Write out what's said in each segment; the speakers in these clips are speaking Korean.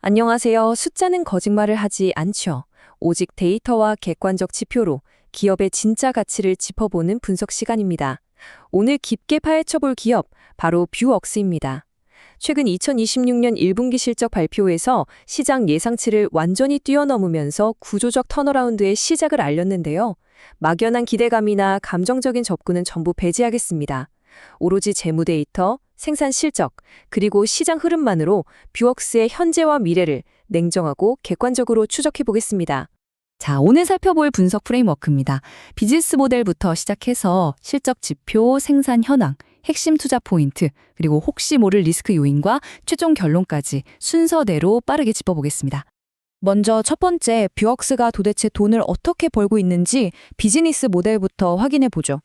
안녕하세요. 숫자는 거짓말을 하지 않죠. 오직 데이터와 객관적 지표로 기업의 진짜 가치를 짚어보는 분석 시간입니다. 오늘 깊게 파헤쳐볼 기업, 바로 뷰웍스입니다. 최근 2026년 1분기 실적 발표에서 시장 예상치를 완전히 뛰어넘으면서 구조적 턴어라운드의 시작을 알렸는데요. 막연한 기대감이나 감정적인 접근은 전부 배제하겠습니다. 오로지 재무 데이터, 생산 실적, 그리고 시장 흐름만으로 뷰웍스의 현재와 미래를 냉정하고 객관적으로 추적해 보겠습니다. 자, 오늘 살펴볼 분석 프레임워크입니다. 비즈니스 모델부터 시작해서 실적 지표, 생산 현황, 핵심 투자 포인트, 그리고 혹시 모를 리스크 요인과 최종 결론까지 순서대로 빠르게 짚어보겠습니다. 먼저 첫 번째, 뷰웍스가 도대체 돈을 어떻게 벌고 있는지 비즈니스 모델부터 확인해 보죠.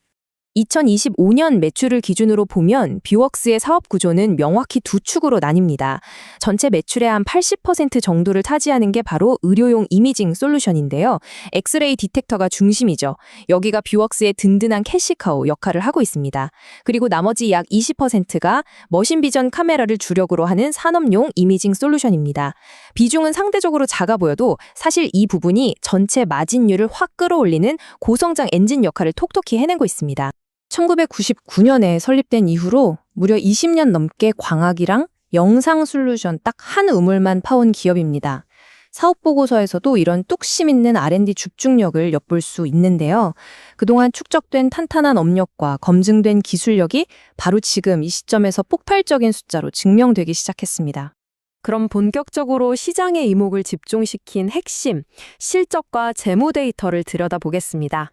2025년 매출을 기준으로 보면 뷰웍스의 사업 구조는 명확히 두 축으로 나뉩니다. 전체 매출의 한 80% 정도를 차지하는 게 바로 의료용 이미징 솔루션인데요. 엑스레이 디텍터가 중심이죠. 여기가 뷰웍스의 든든한 캐시카우 역할을 하고 있습니다. 그리고 나머지 약 20%가 머신 비전 카메라를 주력으로 하는 산업용 이미징 솔루션입니다. 비중은 상대적으로 작아 보여도 사실 이 부분이 전체 마진율을 확 끌어올리는 고성장 엔진 역할을 톡톡히 해내고 있습니다. 1999년에 설립된 이후로 무려 20년 넘게 광학이랑 영상 솔루션 딱 한 우물만 파온 기업입니다. 사업 보고서에서도 이런 뚝심 있는 R&D 집중력을 엿볼 수 있는데요. 그동안 축적된 탄탄한 업력과 검증된 기술력이 바로 지금 이 시점에서 폭발적인 숫자로 증명되기 시작했습니다. 그럼 본격적으로 시장의 이목을 집중시킨 핵심, 실적과 재무 데이터를 들여다보겠습니다.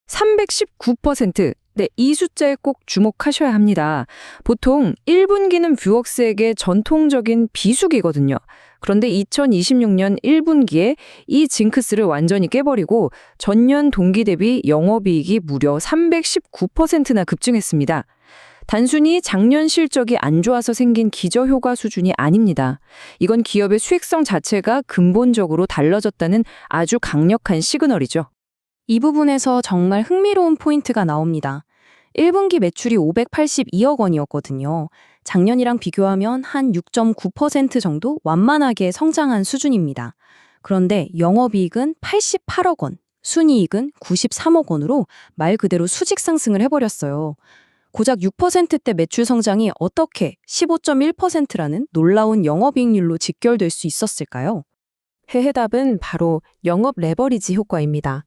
319%. 네, 이 숫자에 꼭 주목하셔야 합니다. 보통 1분기는 뷰웍스에게 전통적인 비수기거든요. 그런데 2026년 1분기에 이 징크스를 완전히 깨버리고 전년 동기 대비 영업이익이 무려 319%나 급증했습니다. 단순히 작년 실적이 안 좋아서 생긴 기저효과 수준이 아닙니다. 이건 기업의 수익성 자체가 근본적으로 달라졌다는 아주 강력한 시그널이죠. 이 부분에서 정말 흥미로운 포인트가 나옵니다. 1분기 매출이 582억 원이었거든요. 작년이랑 비교하면 한 6.9% 정도 완만하게 성장한 수준입니다. 그런데 영업이익은 88억 원, 순이익은 93억 원으로 말 그대로 수직 상승을 해버렸어요. 고작 6%대 매출 성장이 어떻게 15.1%라는 놀라운 영업이익률로 직결될 수 있었을까요? 해답은 바로 영업 레버리지 효과입니다.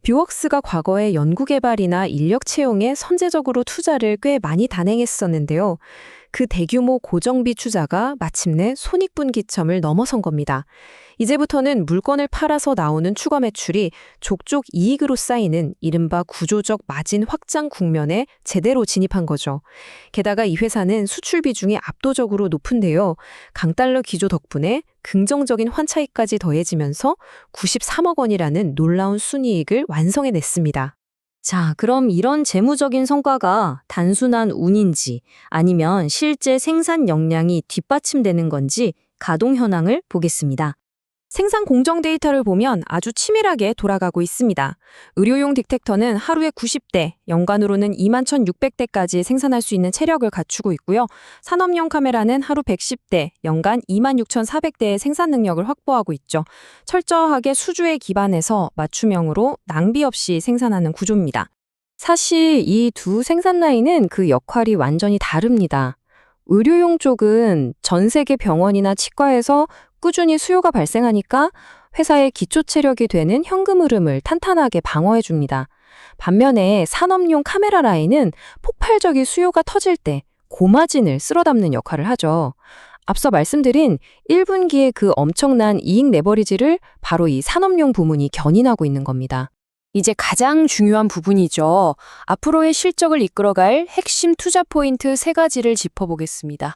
뷰웍스가 과거에 연구개발이나 인력 채용에 선제적으로 투자를 꽤 많이 단행했었는데요. 그 대규모 고정비 투자가 마침내 손익분기점을 넘어선 겁니다. 이제부터는 물건을 팔아서 나오는 추가 매출이 족족 이익으로 쌓이는 이른바 구조적 마진 확장 국면에 제대로 진입한 거죠. 게다가 이 회사는 수출 비중이 압도적으로 높은데요. 강달러 기조 덕분에 긍정적인 환차익까지 더해지면서 93억 원이라는 놀라운 순이익을 완성해냈습니다. 자, 그럼 이런 재무적인 성과가 단순한 운인지 아니면 실제 생산 역량이 뒷받침되는 건지 가동 현황을 보겠습니다. 생산 공정 데이터를 보면 아주 치밀하게 돌아가고 있습니다. 의료용 디텍터는 하루에 90대, 연간으로는 21,600대까지 생산할 수 있는 체력을 갖추고 있고요. 산업용 카메라는 하루 110대, 연간 26,400대의 생산 능력을 확보하고 있죠. 철저하게 수주에 기반해서 맞춤형으로 낭비 없이 생산하는 구조입니다. 사실 이 두 생산 라인은 그 역할이 완전히 다릅니다. 의료용 쪽은 전 세계 병원이나 치과에서 꾸준히 수요가 발생하니까 회사의 기초 체력이 되는 현금 흐름을 탄탄하게 방어해 줍니다. 반면에 산업용 카메라 라인은 폭발적인 수요가 터질 때 고마진을 쓸어 담는 역할을 하죠. 앞서 말씀드린 1분기의 그 엄청난 이익 레버리지를 바로 이 산업용 부문이 견인하고 있는 겁니다. 이제 가장 중요한 부분이죠. 앞으로의 실적을 이끌어갈 핵심 투자 포인트 3가지를 짚어보겠습니다.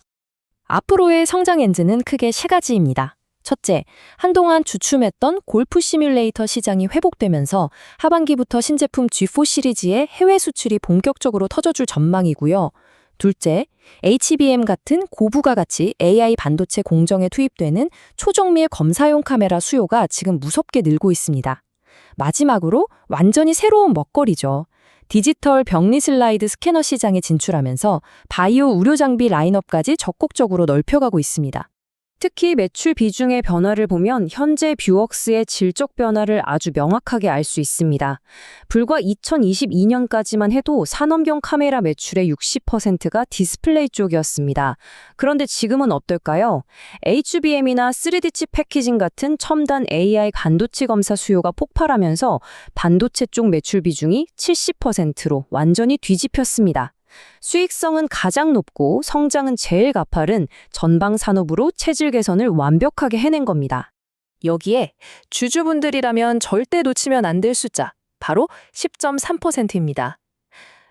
앞으로의 성장 엔진은 크게 3가지입니다. 첫째, 한동안 주춤했던 골프 시뮬레이터 시장이 회복되면서 하반기부터 신제품 G4 시리즈의 해외 수출이 본격적으로 터져줄 전망이고요. 둘째, HBM 같은 고부가 가치 AI 반도체 공정에 투입되는 초정밀 검사용 카메라 수요가 지금 무섭게 늘고 있습니다. 마지막으로 완전히 새로운 먹거리죠. 디지털 병리 슬라이드 스캐너 시장에 진출하면서 바이오 의료 장비 라인업까지 적극적으로 넓혀가고 있습니다. 특히 매출 비중의 변화를 보면 현재 뷰웍스의 질적 변화를 아주 명확하게 알 수 있습니다. 불과 2022년까지만 해도 산업용 카메라 매출의 60%가 디스플레이 쪽이었습니다. 그런데 지금은 어떨까요? HBM이나 3D 칩 패키징 같은 첨단 AI 반도체 검사 수요가 폭발하면서 반도체 쪽 매출 비중이 70%로 완전히 뒤집혔습니다. 수익성은 가장 높고 성장은 제일 가파른 전방 산업으로 체질 개선을 완벽하게 해낸 겁니다. 여기에 주주분들이라면 절대 놓치면 안 될 숫자, 바로 10.3%입니다.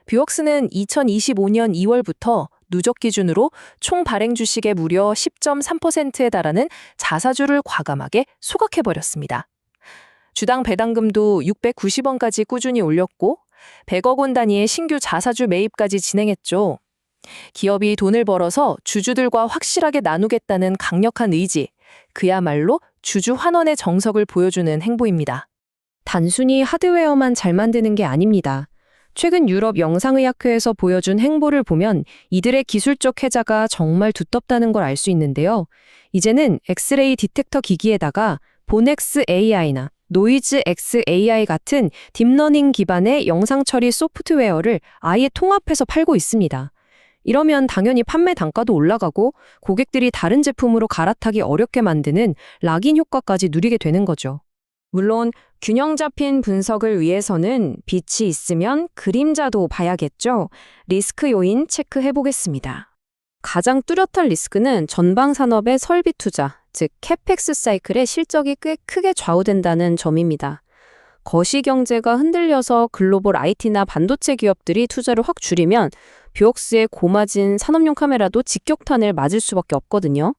뷰웍스는 2025년 2월부터 누적 기준으로 총 발행 주식의 무려 10.3%에 달하는 자사주를 과감하게 소각해버렸습니다. 주당 배당금도 690원까지 꾸준히 올렸고 100억 원 단위의 신규 자사주 매입까지 진행했죠. 기업이 돈을 벌어서 주주들과 확실하게 나누겠다는 강력한 의지, 그야말로 주주 환원의 정석을 보여주는 행보입니다. 단순히 하드웨어만 잘 만드는 게 아닙니다. 최근 유럽 영상의학회에서 보여준 행보를 보면 이들의 기술적 혜자가 정말 두텁다는 걸 알 수 있는데요. 이제는 엑스레이 디텍터 기기에다가 보넥스 AI나 노이즈 X AI 같은 딥러닝 기반의 영상 처리 소프트웨어를 아예 통합해서 팔고 있습니다. 이러면 당연히 판매 단가도 올라가고 고객들이 다른 제품으로 갈아타기 어렵게 만드는 락인 효과까지 누리게 되는 거죠. 물론 균형 잡힌 분석을 위해서는 빛이 있으면 그림자도 봐야겠죠. 리스크 요인 체크해 보겠습니다. 가장 뚜렷한 리스크는 전방 산업의 설비 투자, 즉 캐펙스 사이클의 실적이 꽤 크게 좌우된다는 점입니다. 거시경제가 흔들려서 글로벌 IT나 반도체 기업들이 투자를 확 줄이면 뷰웍스의 고마진 산업용 카메라도 직격탄을 맞을 수밖에 없거든요.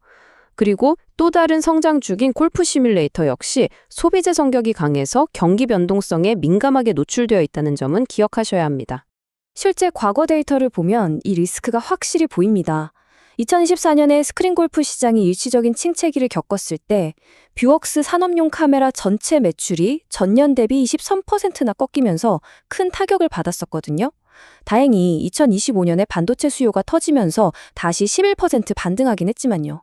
그리고 또 다른 성장주긴 골프 시뮬레이터 역시 소비재 성격이 강해서 경기 변동성에 민감하게 노출되어 있다는 점은 기억하셔야 합니다. 실제 과거 데이터를 보면 이 리스크가 확실히 보입니다. 2024년에 스크린 골프 시장이 일시적인 침체기를 겪었을 때 뷰웍스 산업용 카메라 전체 매출이 전년 대비 23%나 꺾이면서 큰 타격을 받았었거든요. 다행히 2025년에 반도체 수요가 터지면서 다시 11% 반등하긴 했지만요.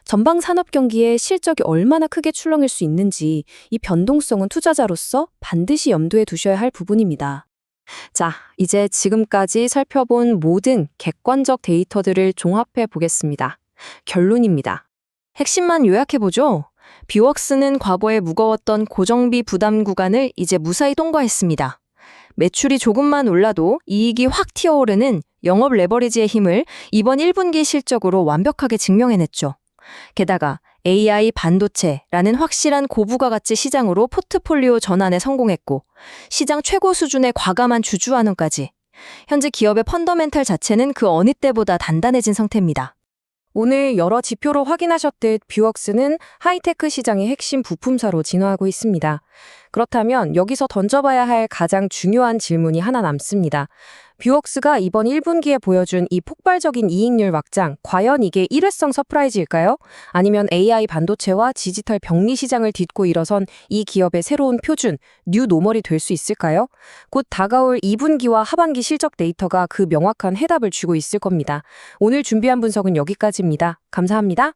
전방 산업 경기에 실적이 얼마나 크게 출렁일 수 있는지 이 변동성은 투자자로서 반드시 염두에 두셔야 할 부분입니다. 자, 이제 지금까지 살펴본 모든 객관적 데이터들을 종합해 보겠습니다. 결론입니다. 핵심만 요약해보죠. 뷰웍스는 과거에 무거웠던 고정비 부담 구간을 이제 무사히 통과했습니다. 매출이 조금만 올라도 이익이 확 튀어오르는 영업 레버리지의 힘을 이번 1분기 실적으로 완벽하게 증명해냈죠. 게다가 AI 반도체라는 확실한 고부가 가치 시장으로 포트폴리오 전환에 성공했고 시장 최고 수준의 과감한 주주 환원까지. 현재 기업의 펀더멘탈 자체는 그 어느 때보다 단단해진 상태입니다. 오늘 여러 지표로 확인하셨듯 뷰웍스는 하이테크 시장의 핵심 부품사로 진화하고 있습니다. 그렇다면 여기서 던져봐야 할 가장 중요한 질문이 하나 남습니다. 뷰웍스가 이번 1분기에 보여준 이 폭발적인 이익률 확장, 과연 이게 일회성 서프라이즈일까요? 아니면 AI 반도체와 디지털 병리 시장을 딛고 일어선 이 기업의 새로운 표준, 뉴 노멀이 될 수 있을까요? 곧 다가올 2분기와 하반기 실적 데이터가 그 명확한 해답을 주고 있을 겁니다. 오늘 준비한 분석은 여기까지입니다. 감사합니다.